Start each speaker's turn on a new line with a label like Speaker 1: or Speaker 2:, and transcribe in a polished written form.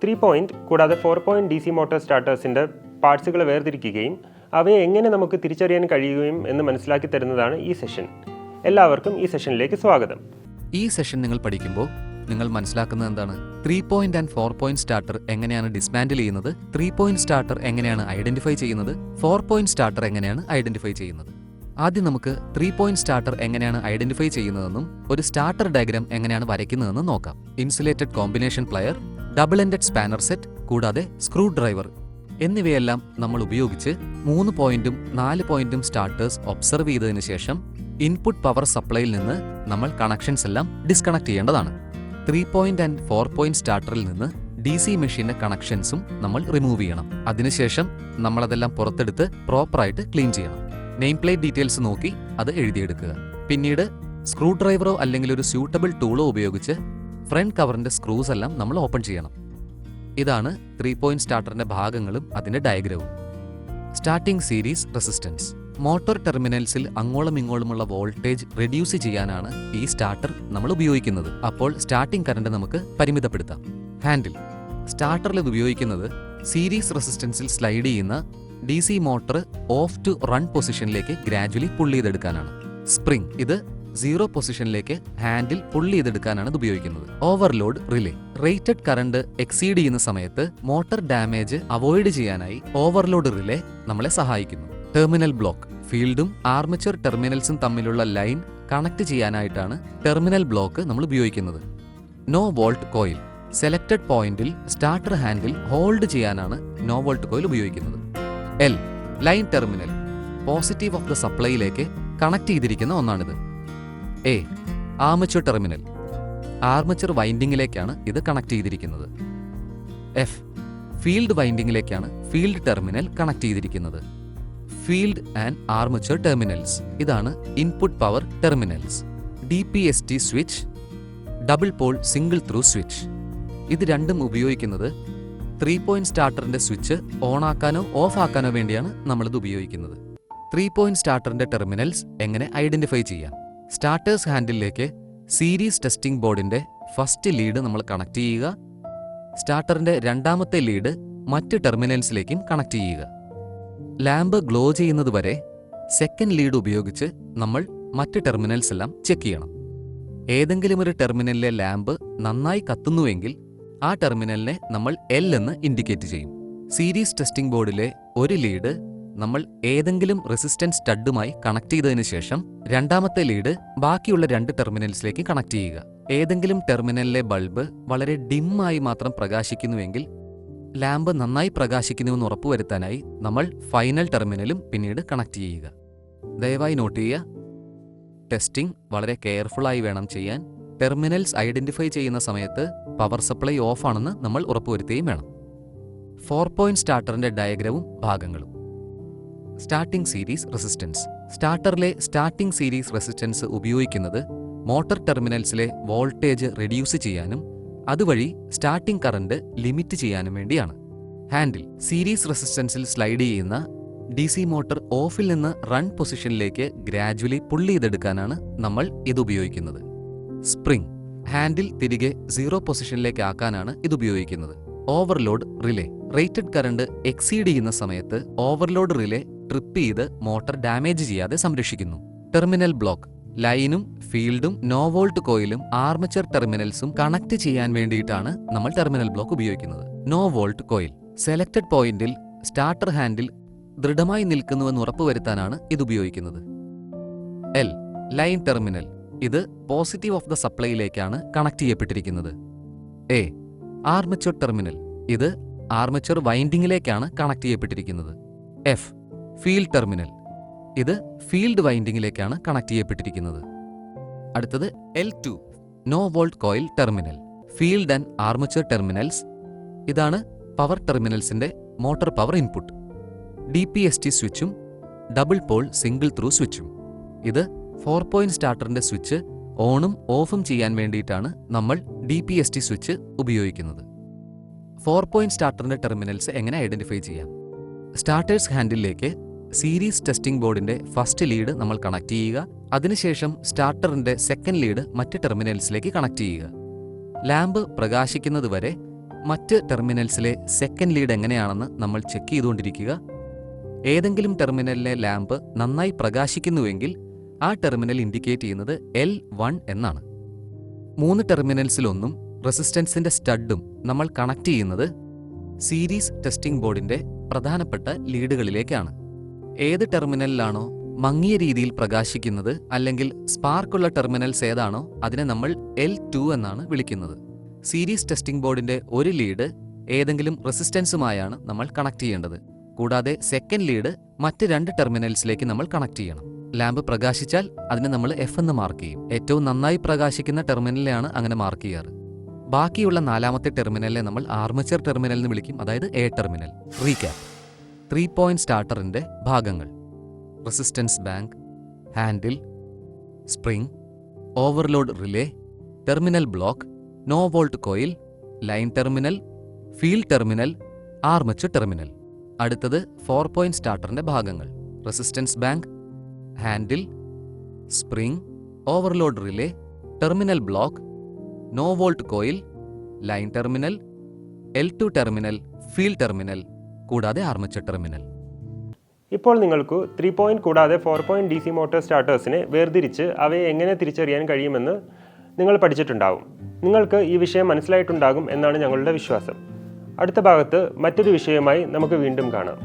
Speaker 1: 3 point കൂടാതെ 4 point DC motor സ്റ്റാർട്ടേഴ്സിൻ്റെ പാർട്സുകൾ വേർതിരിക്കുകയും അവയെ എങ്ങനെ നമുക്ക് തിരിച്ചറിയാൻ കഴിയുകയും എന്ന് മനസ്സിലാക്കി തരുന്നതാണ് ഈ സെഷൻ. എല്ലാവർക്കും ഈ സെഷനിലേക്ക് സ്വാഗതം.
Speaker 2: ഈ സെഷൻ നിങ്ങൾ പഠിക്കുമ്പോൾ നിങ്ങൾ മനസ്സിലാക്കുന്നത് എന്താണ്? 3 പോയിന്റ് ആൻഡ് 4 പോയിന്റ് സ്റ്റാർട്ടർ എങ്ങനെയാണ് ഡിസ്മാൻഡിൽ ചെയ്യുന്നത്, 3 പോയിന്റ് സ്റ്റാർട്ടർ എങ്ങനെയാണ് ഐഡന്റിഫൈ ചെയ്യുന്നത്, 4 പോയിന്റ് സ്റ്റാർട്ടർ എങ്ങനെയാണ് ഐഡന്റിഫൈ ചെയ്യുന്നത്. ആദ്യം നമുക്ക് 3 പോയിന്റ് സ്റ്റാർട്ടർ എങ്ങനെയാണ് ഐഡന്റിഫൈ ചെയ്യുന്നതെന്നും ഒരു സ്റ്റാർട്ടർ ഡയഗ്രാം എങ്ങനെയാണ് വരയ്ക്കുന്നതെന്നും നോക്കാം. Insulated combination player, double ended spanner set കൂടാതെ സ്ക്രൂ ഡ്രൈവർ എന്നിവയെല്ലാം നമ്മൾ ഉപയോഗിച്ച് 3 പോയിന്റും 4 പോയിന്റും സ്റ്റാർട്ടേഴ്സ് ഒബ്സർവ് ചെയ്തതിനു ശേഷം ഇൻപുട്ട് പവർ സപ്ലൈയിൽ നിന്ന് നമ്മൾ കണക്ഷൻസ് എല്ലാം ഡിസ്കണക്ട് ചെയ്യേണ്ടതാണ്. 3 പോയിന്റ് ആൻഡ് 4 പോയിന്റ് സ്റ്റാർട്ടറിൽ നിന്ന് DC മെഷീന്റെ കണക്ഷൻസും നമ്മൾ റിമൂവ് ചെയ്യണം. അതിനുശേഷം നമ്മളതെല്ലാം പുറത്തെടുത്ത് പ്രോപ്പറായിട്ട് ക്ലീൻ ചെയ്യണം. നെയിം പ്ലേറ്റ് ഡീറ്റെയിൽസ് നോക്കി അത് എഴുതിയെടുക്കുക. പിന്നീട് സ്ക്രൂ ഡ്രൈവറോ അല്ലെങ്കിൽ ഒരു സ്യൂട്ടബിൾ ടൂളോ ഉപയോഗിച്ച് ഫ്രണ്ട് കവറിന്റെ സ്ക്രൂസ് എല്ലാം നമ്മൾ ഓപ്പൺ ചെയ്യണം. ഇതാണ് 3 പോയിന്റ് സ്റ്റാർട്ടറിന്റെ ഭാഗങ്ങളും അതിന്റെ ഡയഗ്രവും. Starting series resistance. മോട്ടോർ ടെർമിനൽസിൽ അങ്ങോളം ഇങ്ങോളമുള്ള വോൾട്ടേജ് റെഡ്യൂസ് ചെയ്യാനാണ് ഈ സ്റ്റാർട്ടർ നമ്മൾ ഉപയോഗിക്കുന്നത്. അപ്പോൾ സ്റ്റാർട്ടിംഗ് കറണ്ട് നമുക്ക് പരിമിതപ്പെടുത്താം. ഹാൻഡിൽ. സ്റ്റാർട്ടറിൽ ഇത് ഉപയോഗിക്കുന്നത് സീരീസ് റെസിസ്റ്റൻസിൽ സ്ലൈഡ് ചെയ്യുന്ന DC motor off to run പൊസിഷനിലേക്ക് ഗ്രാജുവലി പുൾ ചെയ്തെടുക്കാനാണ്. സ്പ്രിംഗ്. ഇത് 0 പൊസിഷനിലേക്ക് ഹാൻഡിൽ പുൾ ചെയ്തെടുക്കാനാണ് ഇത് ഉപയോഗിക്കുന്നത്. Overload relay. Rated current exceed ചെയ്യുന്ന സമയത്ത് മോട്ടോർ ഡാമേജ് അവോയ്ഡ് ചെയ്യാനായി ഓവർലോഡ് റിലേ നമ്മളെ സഹായിക്കുന്നു. Terminal block. ഫീൽഡും ആർമച്ചർ ടെർമിനൽസും തമ്മിലുള്ള ലൈൻ കണക്ട് ചെയ്യാനായിട്ടാണ് ടെർമിനൽ ബ്ലോക്ക് നമ്മൾ ഉപയോഗിക്കുന്നത്. No volt coil. സെലക്ടഡ് പോയിന്റിൽ സ്റ്റാർട്ടർ ഹാൻഡിൽ ഹോൾഡ് ചെയ്യാനാണ് നോ വോൾട്ട് കോയിൽ ഉപയോഗിക്കുന്നത്. L. Line terminal. Positive of the സപ്ലൈയിലേക്ക് കണക്ട് ചെയ്തിരിക്കുന്ന ഒന്നാണിത്. A. Armature terminal. ആർമച്ചർ വൈൻഡിങ്ങിലേക്കാണ് ഇത് കണക്ട് ചെയ്തിരിക്കുന്നത്. F. ഫീൽഡ് വൈൻഡിങ്ങിലേക്കാണ് ഫീൽഡ് ടെർമിനൽ കണക്ട് ചെയ്തിരിക്കുന്നത്. Field and armature terminals. ഇതാണ് input power terminals. DPST switch, double pole single throw switch. ഇത് രണ്ടും ഉപയോഗിക്കുന്നത് 3 പോയിന്റ് സ്റ്റാർട്ടറിന്റെ സ്വിച്ച് ഓൺ ആക്കാനോ ഓഫ് ആക്കാനോ വേണ്ടിയാണ് നമ്മളിത് ഉപയോഗിക്കുന്നത്. 3 പോയിന്റ് സ്റ്റാർട്ടറിന്റെ ടെർമിനൽസ് എങ്ങനെ ഐഡന്റിഫൈ ചെയ്യാം? സ്റ്റാർട്ടേഴ്സ് ഹാൻഡിലേക്ക് സീരീസ് ടെസ്റ്റിംഗ് ബോർഡിന്റെ ഫസ്റ്റ് ലീഡ് നമ്മൾ കണക്ട് ചെയ്യുക. സ്റ്റാർട്ടറിന്റെ രണ്ടാമത്തെ ലീഡ് മറ്റ് ടെർമിനൽസിലേക്കും കണക്ട് ചെയ്യുക. ലാമ്പ് ഗ്ലോ ചെയ്യുന്നതുവരെ സെക്കൻഡ് ലീഡ് ഉപയോഗിച്ച് നമ്മൾ മറ്റ് ടെർമിനൽസ് എല്ലാം ചെക്ക് ചെയ്യണം. ഏതെങ്കിലും ഒരു ടെർമിനലിലെ ലാമ്പ് നന്നായി കത്തുന്നുവെങ്കിൽ ആ ടെർമിനലിനെ നമ്മൾ L എന്ന് ഇൻഡിക്കേറ്റ് ചെയ്യും. സീരീസ് ടെസ്റ്റിംഗ് ബോർഡിലെ ഒരു ലീഡ് നമ്മൾ ഏതെങ്കിലും റെസിസ്റ്റൻസ് സ്റ്റഡുമായി കണക്ട് ചെയ്തതിനു ശേഷം രണ്ടാമത്തെ ലീഡ് ബാക്കിയുള്ള 2 ടെർമിനൽസിലേക്ക് കണക്ട് ചെയ്യുക. ഏതെങ്കിലും ടെർമിനലിലെ ബൾബ് വളരെ ഡിമ്മായി മാത്രം പ്രകാശിക്കുന്നുവെങ്കിൽ ലാമ്പ് നന്നായി പ്രകാശിക്കുന്നുവെന്ന് ഉറപ്പുവരുത്താനായി നമ്മൾ ഫൈനൽ ടെർമിനലും പിന്നീട് കണക്ട് ചെയ്യുക. ദയവായി നോട്ട് ചെയ്യുക, ടെസ്റ്റിംഗ് വളരെ കെയർഫുള്ളായി വേണം ചെയ്യാൻ. ടെർമിനൽസ് ഐഡന്റിഫൈ ചെയ്യുന്ന സമയത്ത് പവർ സപ്ലൈ ഓഫ് ആണെന്ന് നമ്മൾ ഉറപ്പുവരുത്തുകയും വേണം. 4 പോയിന്റ് സ്റ്റാർട്ടറിന്റെ ഡയഗ്രവും ഭാഗങ്ങളും. Starting series resistance. സ്റ്റാർട്ടറിലെ സ്റ്റാർട്ടിംഗ് സീരീസ് റെസിസ്റ്റൻസ് ഉപയോഗിക്കുന്നത് മോട്ടോർ ടെർമിനൽസിലെ വോൾട്ടേജ് റെഡ്യൂസ് ചെയ്യാനും അതുവഴി സ്റ്റാർട്ടിംഗ് കറണ്ട് ലിമിറ്റ് ചെയ്യാനും വേണ്ടിയാണ്. ഹാൻഡിൽ. സീരീസ് റെസിസ്റ്റൻസിൽ സ്ലൈഡ് ചെയ്യുന്ന DC മോട്ടോർ ഓഫിൽ നിന്ന് റൺ പൊസിഷനിലേക്ക് ഗ്രാജുവലി പുൾ ചെയ്തെടുക്കാനാണ് നമ്മൾ ഇത് ഉപയോഗിക്കുന്നത്. സ്പ്രിംഗ്. ഹാൻഡിൽ തിരികെ 0 പൊസിഷനിലേക്ക് ആക്കാനാണ് ഇത് ഉപയോഗിക്കുന്നത്. Overload relay. Rated current exceed ചെയ്യുന്ന സമയത്ത് ഓവർലോഡ് റിലേ ട്രിപ്പ് ചെയ്ത് മോട്ടോർ ഡാമേജ് ചെയ്യാതെ സംരക്ഷിക്കുന്നു. Terminal block. ലൈനും ഫീൽഡും നോ വോൾട്ട് കോയിലും ആർമച്ചർ ടെർമിനൽസും കണക്ട് ചെയ്യാൻ വേണ്ടിയിട്ടാണ് നമ്മൾ ടെർമിനൽ ബ്ലോക്ക് ഉപയോഗിക്കുന്നത്. No volt coil. സെലക്ടഡ് പോയിന്റിൽ സ്റ്റാർട്ടർ ഹാൻഡിൽ ദൃഢമായി നിൽക്കുന്നുവെന്ന് ഉറപ്പുവരുത്താനാണ് ഇത് ഉപയോഗിക്കുന്നത്. L. Line terminal. ഇത് പോസിറ്റീവ് ഓഫ് ദ സപ്ലൈയിലേക്കാണ് കണക്ട് ചെയ്യപ്പെട്ടിരിക്കുന്നത്. A. Armature terminal. ഇത് ആർമച്ചർ വൈൻഡിങ്ങിലേക്കാണ് കണക്ട് ചെയ്യപ്പെട്ടിരിക്കുന്നത്. F. Field terminal. ഇത് ഫീൽഡ് വൈൻഡിങ്ങിലേക്കാണ് കണക്ട് ചെയ്യപ്പെട്ടിരിക്കുന്നത്. അടുത്തത് L2. No volt coil terminal. Field and armature terminals. ഇതാണ് പവർ ടെർമിനൽസിന്റെ മോട്ടോർ പവർ ഇൻപുട്ട്. DPST സ്വിച്ചും ഡബിൾ പോൾ സിംഗിൾ ത്രൂ സ്വിച്ചും. ഇത് 4 പോയിന്റ് സ്റ്റാർട്ടറിന്റെ സ്വിച്ച് ഓണും ഓഫും ചെയ്യാൻ വേണ്ടിയിട്ടാണ് നമ്മൾ DPST സ്വിച്ച് ഉപയോഗിക്കുന്നത്. 4 പോയിന്റ് സ്റ്റാർട്ടറിന്റെ ടെർമിനൽസ് എങ്ങനെ ഐഡന്റിഫൈ ചെയ്യാം? സ്റ്റാർട്ടേഴ്സ് ഹാൻഡിലേക്ക് സീരീസ് ടെസ്റ്റിംഗ് ബോർഡിന്റെ ഫസ്റ്റ് ലീഡ് നമ്മൾ കണക്ട് ചെയ്യുക. അതിനുശേഷം സ്റ്റാർട്ടറിന്റെ സെക്കൻഡ് ലീഡ് മറ്റ് ടെർമിനൽസിലേക്ക് കണക്ട് ചെയ്യുക. ലാമ്പ് പ്രകാശിക്കുന്നതുവരെ മറ്റ് ടെർമിനൽസിലെ സെക്കൻഡ് ലീഡ് എങ്ങനെയാണെന്ന് നമ്മൾ ചെക്ക് ചെയ്തുകൊണ്ടിരിക്കുക. ഏതെങ്കിലും ടെർമിനലിലെ ലാമ്പ് നന്നായി പ്രകാശിക്കുന്നുവെങ്കിൽ ആ ടെർമിനൽ ഇൻഡിക്കേറ്റ് ചെയ്യുന്നത് L1 എന്നാണ്. 3 ടെർമിനൽസിലൊന്നും റെസിസ്റ്റൻസിന്റെ സ്റ്റഡും നമ്മൾ കണക്ട് ചെയ്യുന്നത് സീരീസ് ടെസ്റ്റിംഗ് ബോർഡിന്റെ പ്രധാനപ്പെട്ട ലീഡുകളിലേക്കാണ്. ഏത് ടെർമിനലിലാണോ മങ്ങിയ രീതിയിൽ പ്രകാശിക്കുന്നത് അല്ലെങ്കിൽ സ്പാർക്കുള്ള ടെർമിനൽസ് ഏതാണോ അതിനെ നമ്മൾ L2 എന്നാണ് വിളിക്കുന്നത്. സീരീസ് ടെസ്റ്റിംഗ് ബോർഡിന്റെ ഒരു ലീഡ് ഏതെങ്കിലും റെസിസ്റ്റൻസുമായാണ് നമ്മൾ കണക്ട് ചെയ്യേണ്ടത്. കൂടാതെ സെക്കൻഡ് ലീഡ് മറ്റ് 2 ടെർമിനൽസിലേക്ക് നമ്മൾ കണക്ട് ചെയ്യണം. ലാമ്പ് പ്രകാശിച്ചാൽ അതിനെ നമ്മൾ F എന്ന് മാർക്ക് ചെയ്യും. ഏറ്റവും നന്നായി പ്രകാശിക്കുന്ന ടെർമിനലിനെയാണ് അങ്ങനെ മാർക്ക് ചെയ്യാറ്. ബാക്കിയുള്ള 4ാമത്തെ ടെർമിനലിനെ നമ്മൾ ആർമച്ചർ ടെർമിനൽ എന്ന് വിളിക്കും, അതായത് A ടെർമിനൽ. റീക്യാപ്പ്: 3 പോയിന്റ് സ്റ്റാർട്ടറിന്റെ ഭാഗങ്ങൾ: resistance bank, handle, spring, overload relay, terminal block, no volt coil, line terminal, field terminal, armature terminal. അടുത്തത് 4 പോയിന്റ് സ്റ്റാർട്ടറിന്റെ ഭാഗങ്ങൾ: resistance bank, handle, spring, overload relay, terminal block, no volt coil, line terminal, L2 terminal, field terminal, കൂടാതെ armature terminal.
Speaker 1: ഇപ്പോൾ നിങ്ങൾക്ക് 3 point കൂടാതെ 4 point DC motor സ്റ്റാർട്ടേഴ്സിനെ വേർതിരിച്ച് അവയെ എങ്ങനെ തിരിച്ചറിയാൻ കഴിയുമെന്ന് നിങ്ങൾ പഠിച്ചിട്ടുണ്ടാവും. നിങ്ങൾക്ക് ഈ വിഷയം മനസ്സിലായിട്ടുണ്ടാകും എന്നാണ് ഞങ്ങളുടെ വിശ്വാസം. അടുത്ത ഭാഗത്ത് മറ്റൊരു വിഷയവുമായി നമുക്ക് വീണ്ടും കാണാം.